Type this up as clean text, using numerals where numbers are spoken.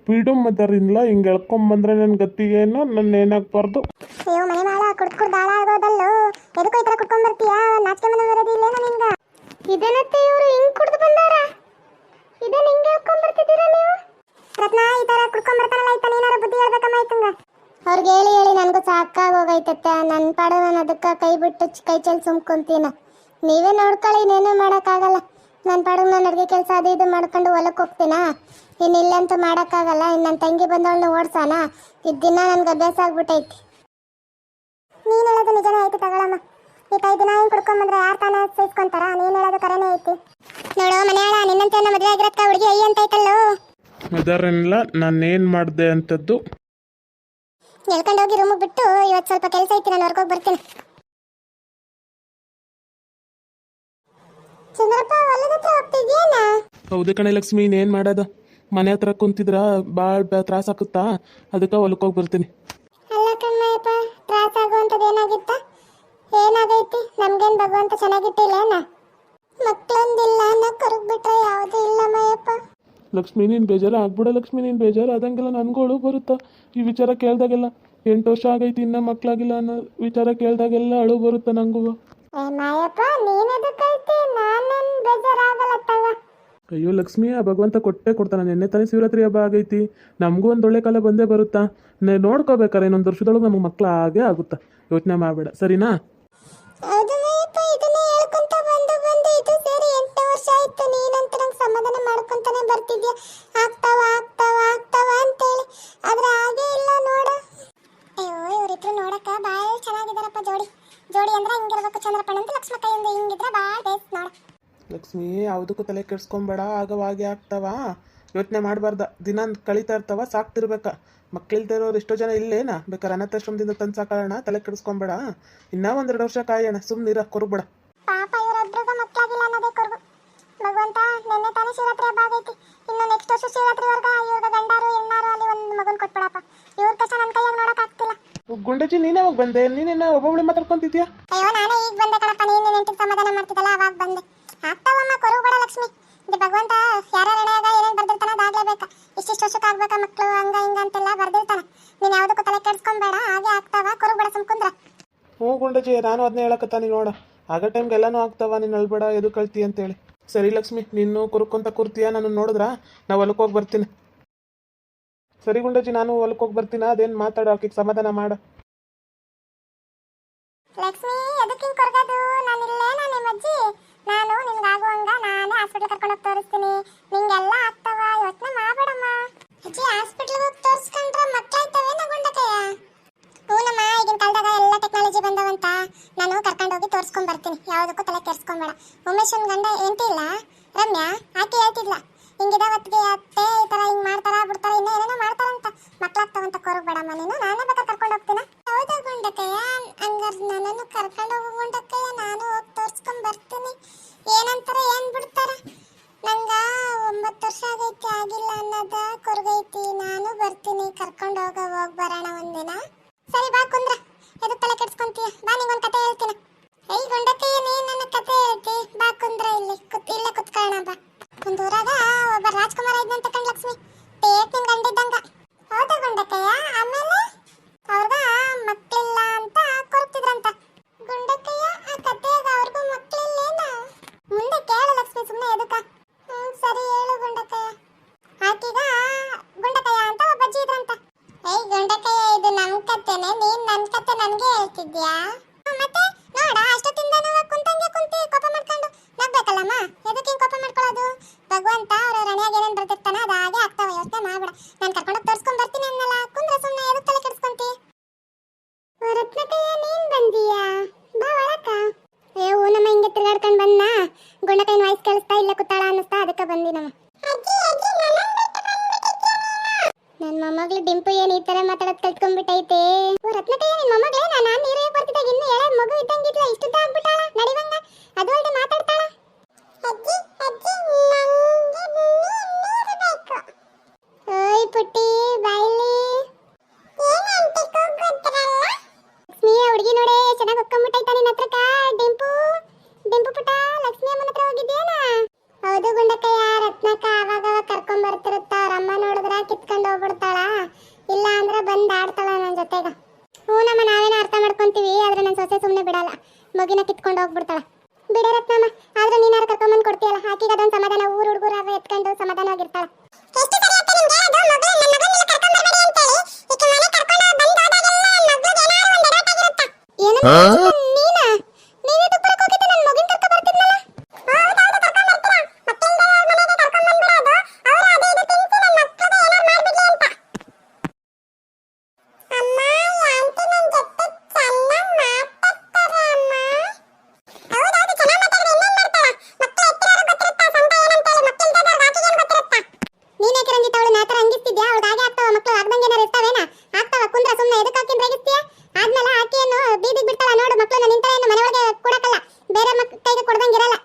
ಬಿಡು ಮದರಿಲ್ಲ ಹಿಂಗೆ ಎಳ್ಕೊಂಬಂದ್ರೆ ನನ್ನ ಗತಿಗೇನು ನನ್ನ ಏನಾಗಬಾರ್ದು. ಅಯ್ಯೋ ಮನೆ ಮಾಡ ಕುಡ್ದು ದಾಳ ಆಗೋದಲ್ಲೋ, ಎದಕ್ಕೋ ಈ ಥರ ಕುಡ್ಕೊಂಡ್ ಬರ್ತೀಯಾ? ನಾಚಿಕೆ ಮನೆ ಬರೋದು ಇಲ್ಲೇನೋ ನಿನ್ಗ? ಇದನ್ನತ್ತೆ ಇವರು ಹಿಂಗ್ ಕುಡ್ದು ಬಂದಾರ, ಇದನ್ನ ಹಿಂಗೆ ಹೇಳ್ಕೊಂಡ್ ಬರ್ತಿದ್ದೀರಾ ನೀವು? ರತ್ನ ಈ ಥರ ಕುಡ್ಕೊಂಡ್ ಬರ್ತಾನಲ್ಲ, ಆಯ್ತಾ ನೀನಾರ ಬುದ್ಧಿ ಹೇಳ್ಬೇಕಮ್ಮ ಆಯ್ತಂಗ. ಅವ್ರಿಗೆ ಹೇಳಿ ಹೇಳಿ ನನಗೂ ಸಾಕಾಗೋಗೈತತ್ತೆ. ನನ್ನ ಪಾಡು ನಾನು ಅದಕ್ಕೆ ಕೈ ಬಿಟ್ಟು ಕೈ ಚೆಲ್ಲಿ ಸುಮ್ಕೊಂತೀನ. ನೀವೇ ನೋಡ್ಕೊಳ್ಳಿ, ಇನ್ನೇನು ಮಾಡೋಕ್ಕಾಗಲ್ಲ. ನನ್ನ ಪಾಡಿಗೆ ನಾನು ಅಡುಗೆ ಕೆಲಸ ಅದು ಇದು ಮಾಡ್ಕೊಂಡು ಹೊಲಕ್ಕೆ ಹೋಗ್ತೀನಾ, ಇನ್ನಿಲ್ಲಂತೂ ಮಾಡೋಕ್ಕಾಗಲ್ಲ. ಇನ್ನು ನನ್ನ ತಂಗಿ ಬಂದವಳನ್ನ ಓಡ್ಸಾನ, ಇದು ದಿನ ನನಗೆ ಅಭ್ಯಾಸ ಆಗ್ಬಿಟ್ಟೈತಿ. ನೀನು ಹೇಳೋದು ನಿಜನೇ ಐತಿ ತಗೊಳಮ್ಮ. ಈ 5 ದಿನ ಹಿಂಗೆ ಕುಡ್ಕೊಂಬಂದ್ರೆ ಯಾರು ತಾನೇ ಸಹಿಸ್ಕೊಂತಾರ? ನೀನು ಹೇಳೋದು ಕರೆನೇ ಐತಿ. ನೋಡು ಮನೆಯಾಳ, ನಿನ್ನಂತೆ ಮದುವೆ ಆಗಿರತ್ತ ಹುಡುಗಿ ಅಯ್ಯ ಅಂತ ಐತಲ್ಲೋ. ಮದರಿಲ್ಲ ನಾನೇನು ಮಾಡಿದೆ ಅಂಥದ್ದು. ಹೇಳ್ಕೊಂಡು ಹೋಗಿ ರೂಮಿಗೆ ಬಿಟ್ಟು ಇವತ್ತು ಸ್ವಲ್ಪ ಕೆಲಸ ಐತಿ, ನಾನು ಹೊರ್ಗೋಗಿ ಬರ್ತೀನಿ. ಚಂದ್ರಪ್ಪ ಹೊಲದ ಹತ್ರ ಹೋಗ್ತಿದ್ಯೇನ? ಹೌದು ಕಣೆ ಲಕ್ಷ್ಮಿ, ಇನ್ನೇನು ಮಾಡೋದು, ಮನೆ ಹತ್ರ ಕುಂತಿದ್ರ ಭಾಳ ತ್ರಾಸ ಆಗುತ್ತಾ, ಅದಕ್ಕೆ ಹೊಲಕ್ಕೆ ಹೋಗಿ ಬರ್ತೀನಿ. ಅಲ್ಲ ಕಣ್ಣಯ್ಯಪ್ಪ, ತ್ರಾಸ ಆಗುವಂಥದ್ದು ಏನಾಗಿತ್ತ? ಏನಾಗೈತಿ? ನಮ್ಗೇನು ಭಗವಂತ ಚೆನ್ನಾಗಿಟ್ಟಿಲ್ಲೇನ? ಮಕ್ಕಳೊಂದಿಲ್ಲ ನಾ ಕರಗ್ಬಿಟ್ರೆ ಯಾವುದೂ ಇಲ್ಲ ಮಯ್ಯಪ್ಪ. ಲಕ್ಷ್ಮಿ ನೀನು ಬೇಜಾರು ಆಗ್ಬಿಡ ಲಕ್ಷ್ಮಿ, ನೀನು ಬೇಜಾರು ಆದಂಗೆಲ್ಲ ನನಗೂ ಅಳು ಬರುತ್ತಾ ಈ ವಿಚಾರ ಕೇಳಿದಾಗೆಲ್ಲ. 8 ವರ್ಷ ಆಗೈತಿ ಇನ್ನೂ ಮಕ್ಕಳಾಗಿಲ್ಲ ಅನ್ನೋ ವಿಚಾರ ಕೇಳಿದಾಗೆಲ್ಲ ಅಳು ಬರುತ್ತಾ ನನಗೂ. ಮಾಯಪ್ಪ ನೀನ್ ಎದಕ್ಕೈತಿ? ನಾನೇನ್ ಬೇಜಾರಾಗಲ್ಲ ತಗ. ಅಯ್ಯೋ ಲಕ್ಷ್ಮಿ, ಆ ಭಗವಂತ ಕೊಟ್ಟೆ ಕೊಡ್ತಾನೆ. ನಿನ್ನೆ ತಾನೇ ಶಿವರಾತ್ರಿ ಹಬ್ಬ ಆಗೈತಿ, ನಮಗೂ ಒಂದು ಒಳ್ಳೆ ಕಾಲ ಬಂದೇ ಬರುತ್ತಾ. ನೋಡ್ಕೋಬೇಕಾರೆ ಇನ್ನೊಂದು ವರ್ಷದೊಳಗೆ ನಮಗೆ ಮಕ್ಕಳು ಆಗೇ ಆಗುತ್ತಾ, ಯೋಚನೆ ಮಾಡಬೇಡ ಸರಿನಾ? ಹೌದು ಮಾಯಪ್ಪ, ಇದನ್ನೇ ಹೇಳ್ಕೊಂತ ಬಂದು ಇದು ಸೇರಿ 8 ವರ್ಷ ಆಯ್ತು. ನೀನಂತ ನಂಗೆ ಸಮಾಧಾನ ಮಾಡ್ಕೊಂತಾನೆ ಬರ್ತಿದ್ಯಾ, ಆಗ್ತಾವ ಆಗ್ತಾವ ಆಗ್ತಾವ ಅಂತೇಳಿ. ಆದ್ರೆ ಹಾಗೇ ಇಲ್ಲ ನೋಡ. ಅಯ್ಯೋ ಇವರಿಬ್ರು ನೋಡಕ್ಕ ಭಾಳ ಚೆನ್ನಾಗಿದಾರಪ್ಪ ಜೋಡಿ. ಜೋಡಿ ಅಂದ್ರೆ ಹಿಂಗಿರ್ಬೇಕು ಚಂದ್ರಪ್ಪನ ಅಂತ ಲಕ್ಷ್ಮಕ್ಕ ಹಿಂಗಿದ್ರೆ ಭಾಳ ಬೇಸ್ ನೋಡ. ಲಕ್ಷ್ಮಿ ಯಾವುದಕ್ಕೂ ತಲೆ ಕೆಡ್ಸ್ಕೊಂಬೇಡ, ಆಗವಾಗೆ ಆಗ್ತಾವ, ಯೋಚನೆ ಮಾಡಬಾರ್ದ. ದಿನ ಕಳೀತಾ ಇರ್ತಾವ, ಸಾಕ್ತಿರ್ಬೇಕ. ಮಕ್ಕಳಿಲ್ದಿರೋರು ಎಷ್ಟೋ ಜನ ಇಲ್ಲೇನಾ, ಬೇಕಾದ್ರೆ ಅನಾಥಾಶ್ರಮದಿಂದ ತಂದು ಸಾಕೋಣ, ತಲೆ ಕೆಡಿಸ್ಕೊಂಬೇಡ. ಇನ್ನೂ 1-2 ವರ್ಷ ಕಾಯೋಣ, ಸುಮ್ಮನಿರ, ಕೊರಬೇಡ. ಪಾಪ ಇವರೊಬ್ರಿಗೂ ಮಕ್ಕಳಾಗಿಲ್ಲ ಅನ್ನೋದೇ ಕೊರಗು. ಭಗವಂತ ನೆನ್ನೆ ತಾನೇ ಶಿವರಾತ್ರಿ ಹಬ್ಬ ಆಗೈತಿ, ಇನ್ನು ನೆಕ್ಸ್ಟ್ ವರ್ಷ ಶಿವರಾತ್ರಿವರೆಗ ಇವ್ರಿಗೆ ಗಂಡಾರು ಹೆಣ್ಣಾರು ಅಲ್ಲಿ ಒಂದು ಮಗನ್ ಕೊಟ್ಬಿಡಪ್ಪ. ಇವ್ರ ಕಷ್ಟ ನನ್ನ ಕೈಯಾಗ ನೋಡಕ್ ಆಗ್ತಿಲ್ಲ. ಗುಂಡಜ್ಜಿ ನೀನೇ ಹೋಗಿ ಬಂದೆ, ನೀನೇನ ಒಬ್ಬೊಬ್ಬಳೆ ಮಾತಾಡ್ಕೊಂತಿದ್ಯಾ? ಅಯ್ಯೋ ನಾನೇ ಈಗ ಬಂದೆ ಕಣಪ್ಪ, ನೀನು ನೆಂಟಿಗೆ ಸಮಾಧಾನ ಮಾಡ್ತಿದ್ದಲ್ಲ ಅವಾಗ ಬಂದೆ. ಆಗ್ತಾವಮ್ಮ, ಕೊರಗಬೇಡ ಲಕ್ಷ್ಮಿ. ಇದು ಭಗವಂತ ಯಾರ ರಣೆಯಾಗ ಏನೇನು ಬರ್ದಿರ್ತಾನ ಅದಾಗ್ಲೇಬೇಕ. ಇಷ್ಟಿಷ್ಟು ವರ್ಷಕ್ಕೆ ಆಗ್ಬೇಕಾ ಮಕ್ಕಳು, ಹಂಗ ಹಿಂಗ ಅಂತೆಲ್ಲ ಬರ್ದಿರ್ತಾನ. ನೀನು ಯಾವುದಕ್ಕೂ ತಲೆ ಕೆಡ್ಸ್ಕೊಂಬೇಡ, ಹಾಗೆ ಆಗ್ತಾವ, ಕೊರಗಬೇಡ ಸುಮ್ಕುಂದ್ರ. ಹ್ಞೂ ಗುಂಡಜ್ಜಿ, ನಾನು ಅದನ್ನೇ ಹೇಳಕತ್ತಾನಿ ನೋಡ. ಆಗ ಟೈಮ್ಗೆ ಎಲ್ಲನೂ ಆಗ್ತಾವ, ನೀನು ಅಳ್ಬೇಡ, ಎದು ಕಳ್ತಿ ಅಂತೇಳಿ. ಸರಿ ಲಕ್ಷ್ಮಿ, ನೀನು ಕುರ್ಕೊಂತ ಕೂರ್ತೀಯ, ನಾನು ನೋಡಿದ್ರ ನಾವು ಹೊಲಕ್ಕೆ ಹೋಗಿ ಬರ್ತೀನಿ. ಸರಿ ಗುಂಡಜ್ಜಿ, ನಾನು ಹೊಲಕ್ಕೆ ಹೋಗಿ ಬರ್ತೀನಿ. ಅದೇನು ಮಾತಾಡೋ, ಆಕಿಗೆ ಸಮಾಧಾನ ಮಾಡ. ಲಕ್ಷ್ಮಿ ಎದಕ್ಕೆ ಹಿಂಗೆ ಕೊರಗದು? ನಾನಿಲ್ಲೇ, ನಾನು ನಿಮ್ಮ ಅಜ್ಜಿ. ನಾನು ನಿನ್ಗಾಗುವಂಗ ನಾನೇ ಹಾಸ್ಪಿಟ್ಲ್ ಕರ್ಕೊಂಡೋಗಿ ತೋರಿಸ್ತೀನಿ, ನಿಂಗೆಲ್ಲ ಆಗ್ತಾವ, ಯೋಚನೆ ಮಾಡಬೇಡಮ್ಮ. ಅಜ್ಜಿ ಹಾಸ್ಪಿಟ್ಲಿಗೆ ಹೋಗಿ ತೋರಿಸ್ಕೊಂಡ್ರೆ ಮಕ್ಕಳಾಯ್ತವೇನ ಗುಂಡಕಯ್ಯ? ಹೂನಮ್ಮ, ಈಗಿನ ಕಾಲದಾಗ ಎಲ್ಲ ಟೆಕ್ನಾಲಜಿ ಬಂದವಂತ. ನಾನು ಕರ್ಕೊಂಡೋಗಿ ತೋರಿಸ್ಕೊಂಡ್ ಬರ್ತೀನಿ, ಯಾವುದಕ್ಕೂ ತಲೆ ಕೆಡ್ಸ್ಕೊಂಬೇಡ. ಉಮೇಶನ್ ಗಂಡ ಎಂಟಿ ಇಲ್ಲ ರಮ್ಯಾ, ಆಕೆ ಹೇಳ್ತಿದ್ಲ ಹಿಂಗಿದ ಹೊತ್ತಿಗೆ ಅತ್ತೆ ಈ ಥರ ಹಿಂಗೆ ಮಾಡ್ತಾರ ಬಿಡ್ತಾರ, ಇನ್ನೂ ಏನೇನೋ ಮಾಡ್ತಾರಂತ. ಮಕ್ಕಳಾಗ್ತಾವಂತ ಕೊರಗಬೇಡಮ್ಮ ನೀನು, ನಾನೇ ಬೇಕಾದ್ರೆ ಕರ್ಕೊಂಡು ಹೋಗ್ತೀನಿ. ಹೌದಾ ಗುಂಡಕಯ್ಯ? ಹಂಗಾರೆ ನನ್ನನ್ನು ಕರ್ಕೊಂಡು ಹೋಗು ಗುಂಡಕಯ್ಯ, ನಾನು ಹೋಗಿ ತೋರಿಸ್ಕೊಂಡ್ ಬರ್ತೀನಿ. ಏನಂತಾರೆ ಏನು ಬಿಡ್ತಾರ? ನಂಗೆ 9 ವರ್ಷ ಆಗೈತಿ, ಆಗಿಲ್ಲ ಅನ್ನೋದ ಕೊರಗೈತಿ. ನಾನು ಬರ್ತೀನಿ, ಕರ್ಕೊಂಡು ಹೋಗಿ ಬರೋಣ ಒಂದಿನ. ಸರಿ ಬಾ ಕುಂದ್ರ, ಎದಕ್ಕೆ ತಲೆ ಕೆಡ್ಸ್ಕೊಂತೀಯ? ಬಾ ನಿಂಗೊಂದು ಕತೆ ಹೇಳ್ತೀನಿ. ಐ ಗುಂಡಕಯ್ಯ, ನೀನು ನನ್ನ ಕತೆ ಹೇಳ್ತಿ, ಬಾ ಕುಂದ್ರ, ಇಲ್ಲೇ ಕುತ್ಕೊಳ್ಳೋಣ ಬಾ. ಒಂದು ಊರಾಗ ಒಬ್ಬ ರಾಜ್ಕುಮಾರ ಇದ್ನಂತ ಕಣ್ ಲಕ್ಷ್ಮಿ, ಟೇಕ್ ನಿನ್ ಗಂಡಿದ್ದಂಗ. ಹೌದಾ ಗುಂಡಕಯ್ಯ? ಆಮೇಲೆ ಅವ್ರಗ ಮಕ್ಕಳಿಲ್ಲ ಅಂತ ಕೊರಗ್ತಿದ್ರಂತ. ಗುಂಡಕಯ್ಯ, ಆ ಕತೆಯಾಗ ಅವ್ರಿಗೂ ಮಕ್ಕಳಿಲ್ಲೇನ? ಮುಂದೆ ಕೇಳು ಲಕ್ಷ್ಮಿ, ಸುಮ್ಮನೆ ಎದಕ್ಕ? ಸರಿ ಹೇಳು ಗುಂಡಕಯ್ಯ. ಆಕಿಗ ಗುಂಡಕಯ್ಯ ಅಂತ ಒಬ್ಬ ಅಜ್ಜಿ ಇದ್ರಂತ. ಏಯ್ ಗುಂಡಕಯ್ಯ, ಇದು ನಮ್ ಕತೆನೆ, ನೀನ್ ನನ್ ಕತೆ ನನ್ಗೆ ಹೇಳ್ತಿದ್ಯಾ? ಮತ್ತೆ ನೋಡ, ಅಷ್ಟೊತ್ತಿಂದ ನಾವು ಕುಂತಿ ಕೋಪ ಮಾಡ್ಕೊಂಡು ನಗ್ಬೇಕಲ್ಲಮ್ಮ. ಎದಕ್ಕೆ ಕೋಪ ಮಾಡ್ಕೊಳ್ಳೋದು? ಭಗವಂತ ಅವ್ರ ರಣೆಯಾಗ ಏನೇನು ಬರ್ತಿರ್ತಾನ ಅದು ಹಾಗೆ ಆಗ್ತಾವ, ಯೋಚನೆ ಮಾಡ್ಬೇಡ. ನಾನು ಕರ್ಕೊಂಡೋಗಿ ತೋರಿಸ್ಕೊಂಡ್ ಬರ್ತೀನಿ ಅನ್ನಲ್ಲ, ಕುಂದ್ರ ಸುಮ್ಮನೆ, ಎದಕ್ಕೆ ತಲೆ ಕೆಡಿಸ್ಕೊಂತಿ? ರತ್ನಕಯ್ಯ, ನೀನ್ ಬಂದೀಯಾ? ಬಾ ಒಳಕ. ಏ ನಮ್ಮ ಹಿಂಗೆ ತಿರ್ಗಾಡ್ಕೊಂಡು ಬಂದ, ಗುಂಡಕೈನ ವಾಯ್ಸ್ ಕೇಳಿಸ್ತಾ ಇಲ್ಲ ಕುತ್ತಾಳ ಅನ್ನಿಸ್ತಾ, ಅದಕ್ಕೆ ಬಂದಿ ನಮ್ಮ. ನನ್ನ ಮೊಮ್ಮಗಳು ಡಿಂಪು ಏನು ಈ ಥರ ಮಾತಾಡೋದು ಕಲ್ತ್ಕೊಂಡ್ಬಿಟ್ಟೈತೆ. ರತ್ನಕಯ್ಯ, ನಿನ್ನ ಮೊಮ್ಮಗಳೇ? ನಾನು ನೀರಿಗೆ ಬರ್ತಿದ್ದಾಗ ಇನ್ನೂ ಎಳೆ ಮಗು ಇದ್ದಂಗಿದ್ಲ, ಇಷ್ಟುದ್ದ ಆಗ್ಬಿಟ್ಟಾಳ, ನಡಿವಂಗ. ಅದು ಅಲ್ಲದೆ ಮಾತಾಡ್ತಾಳ. ಓಯ್ ಪುಟ್ಟಿ, ಬಾಯ್ಲಿ. ಲಕ್ಷ್ಮಿ ಹುಡುಗಿ ನೋಡೆ ಚೆನ್ನಾಗಿ ಹೊಕ್ಕೊಂಡ್ಬಿಟ್ಟೈತ ನಿನ್ನ ಹತ್ರಕ್ಕ. ಡಿಂಪು ಪುಟ್ಟ, ಲಕ್ಷ್ಮಿ ಅಮ್ಮನ ಹತ್ರ ಹೋಗಿದ್ಯೇನ? ಹೌದು ಗುಂಡಕಯ್ಯ, ರತ್ನಕ್ಕ ಆವಾಗ ಕರ್ಕೊಂಡ್ ಬರ್ತಿರುತ್ತ. ಅವ್ರ ಅಮ್ಮ ನೋಡಿದ್ರ ಕಿತ್ಕೊಂಡ್ ಎತ್ಕೊಂಡು ಹೋಗ್ಬಿಡ್ತಾಳ, ಇಲ್ಲ ಅಂದ್ರೆ ಬಂದು ಆಡ್ತಾಳ ನನ್ನ ಜೊತೆಗ. ಹೂನಮ್ಮ, ನಾವೇನೋ ಅರ್ಥ ಮಾಡ್ಕೊಂತೀವಿ, ಆದ್ರೆ ನನ್ನ ಸೊಸೆ ಸುಮ್ಮನೆ ಬಿಡಲ್ಲ, ಮಗಿನ ಕಿತ್ಕೊಂಡು ಹೋಗ್ಬಿಡ್ತಾಳ. ಬಿಡೆ ರತ್ನಮ್ಮ, ಆದ್ರೆ ನೀನಾರು ಕರ್ಕೊಂಬಂದು ಕೊಡ್ತೀಯಲ್ಲ, ಆಕಿಗೆ ಅದೊಂದು ಸಮಾಧಾನ, ಊರು ಹುಡುಗರಾದ್ರೆ ಎತ್ಕೊಂಡು ಸಮಾಧಾನವಾಗಿರ್ತಾಳ. ಆದ್ಮೇಲೆ ಆಕೆಯನ್ನು ಬೀದಿಗೆ ಬಿಡ್ತಾಳ ನೋಡು, ಮಕ್ಕಳನ್ನ ನಿಂತ ಮನೆ ಒಳಗೆ ಕೊಡಕಲ್ಲ, ಬೇರೆ ಕೈಗೆ ಕೊಡ್ದಂಗಿರಲ್ಲ.